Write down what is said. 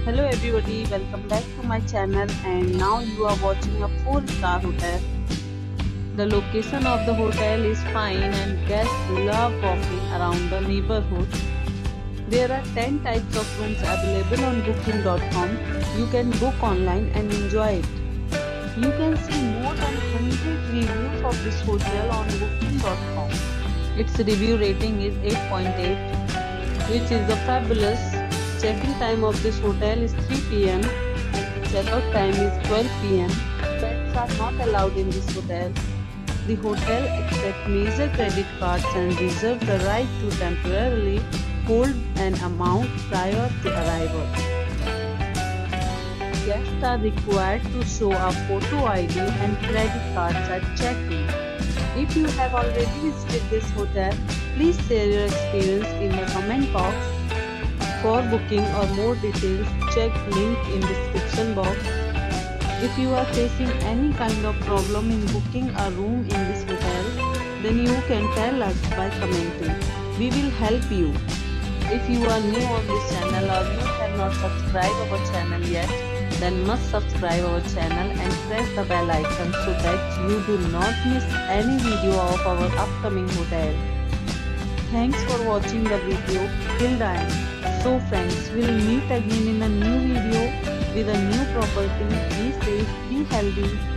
Hello everybody, welcome back to my channel, and now you are watching a 4-star hotel. The location of the hotel is fine and guests love walking around the neighborhood. There are 10 types of rooms available on booking.com. You can book online and enjoy it. You can see more than 100 reviews of this hotel on booking.com. Its review rating is 8.8, which is the fabulous. Check-in time of this hotel is 3 p.m. Check-out time is 12 p.m. Pets are not allowed in this hotel. The hotel accepts major credit cards and reserves the right to temporarily hold an amount prior to arrival. Guests are required to show a photo ID and credit cards at check-in. If you have already visited this hotel, please share your experience in the comment box. For booking or more details, check link in description box. If you are facing any kind of problem in booking a room in this hotel, then you can tell us by commenting. We will help you. If you are new on this channel or you have not subscribed our channel yet, then must subscribe our channel and press the bell icon so that you do not miss any video of our upcoming hotel. Thanks for watching the video till the end. So friends, we'll meet again in a new video with a new property. Be safe, be healthy.